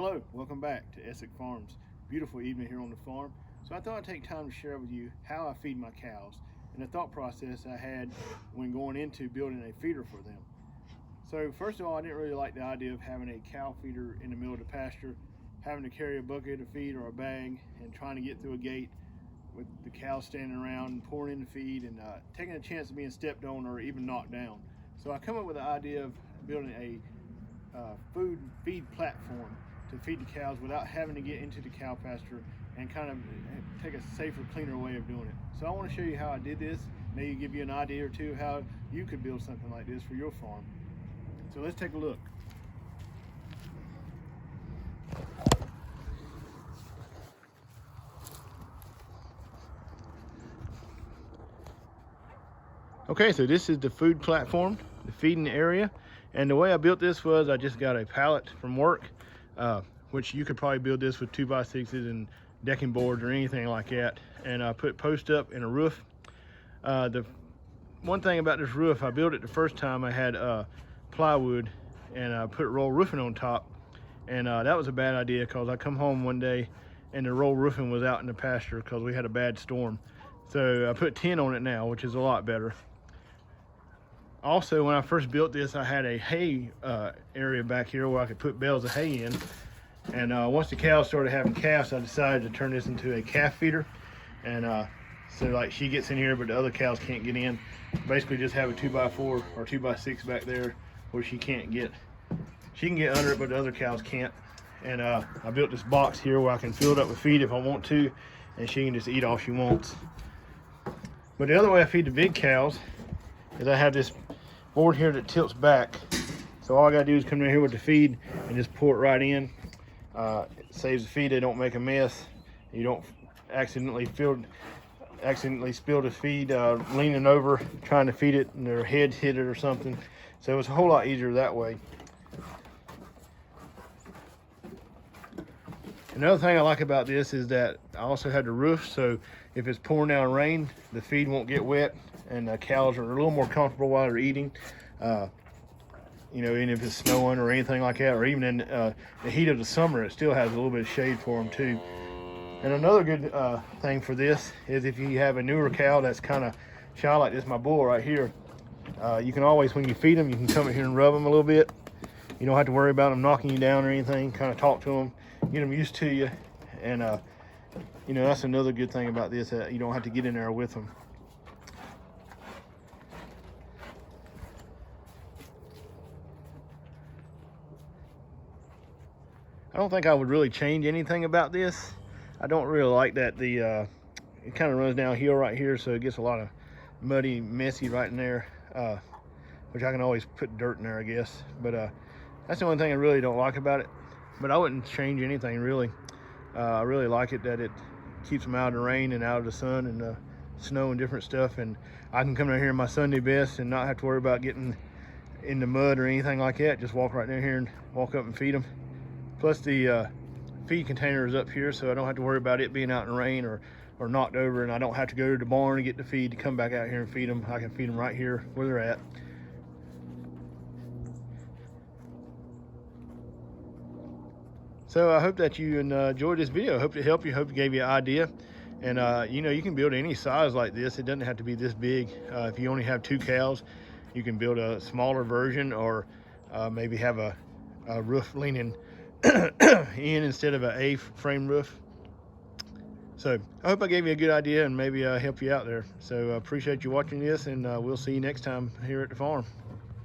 Hello, welcome back to Essick Farms. Beautiful evening here on the farm. So I thought I'd take time to share with you how I feed my cows and the thought process I had when going into building a feeder for them. So first of all, I didn't really like the idea of having a cow feeder in the middle of the pasture, having to carry a bucket of feed or a bag and trying to get through a gate with the cows standing around and pouring in the feed and taking a chance of being stepped on or even knocked down. So I come up with the idea of building a food feed platform to feed the cows without having to get into the cow pasture and kind of take a safer, cleaner way of doing it. So I want to show you how I did this, maybe give you an idea or two how you could build something like this for your farm. So let's take a look. Okay, so this is the food platform, the feeding area. And the way I built this was I just got a pallet from work, which you could probably build this with 2x6s and decking boards or anything like that. And I put post up in a roof. The one thing about this roof, I built it the first time I had plywood and I put roll roofing on top. And that was a bad idea because I come home one day and the roll roofing was out in the pasture because we had a bad storm. So I put tin on it now, which is a lot better. Also, when I first built this, I had a hay area back here where I could put bales of hay in. And once the cows started having calves, I decided to turn this into a calf feeder. And so like she gets in here, but the other cows can't get in. Basically just have a 2x4 or 2x6 back there where she can't get. She can get under it, but the other cows can't. And I built this box here where I can fill it up with feed if I want to, and she can just eat all she wants. But the other way I feed the big cows is I have this board here that tilts back. So all I gotta do is come in here with the feed and just pour it right in. It saves the feed, they don't make a mess. You don't accidentally spill the feed leaning over trying to feed it and their heads hit it or something. So it's a whole lot easier that way. Another thing I like about this is that I also had the roof, so if it's pouring down rain, the feed won't get wet and the cows are a little more comfortable while they're eating. You know, even if it's snowing or anything like that, or even in the heat of the summer, it still has a little bit of shade for them too. And another good thing for this is if you have a newer cow that's kind of shy like this, my bull right here, you can always, when you feed them, you can come in here and rub them a little bit. You don't have to worry about them knocking you down or anything. Kind of talk to them, get them used to you. And you know, that's another good thing about this, you don't have to get in there with them. I don't think I would really change anything about this. I don't really like that it kind of runs downhill right here, so it gets a lot of muddy, messy right in there, which I can always put dirt in there, I guess. But that's the only thing I really don't like about it. But I wouldn't change anything really. I really like it that it keeps them out of the rain and out of the sun and the snow and different stuff. And I can come down here in my Sunday best and not have to worry about getting in the mud or anything like that. Just walk right down here and walk up and feed them. Plus the feed container is up here, so I don't have to worry about it being out in the rain or knocked over, and I don't have to go to the barn to get the feed to come back out here and feed them. I can feed them right here where they're at. So I hope that you enjoyed this video. I hope it helped you, hope it gave you an idea. And you know, you can build any size like this. It doesn't have to be this big. If you only have 2 cows, you can build a smaller version, or maybe have a roof leaning in instead of an A-frame roof. So I hope I gave you a good idea and maybe help you out there. So appreciate you watching this, and we'll see you next time here at the farm.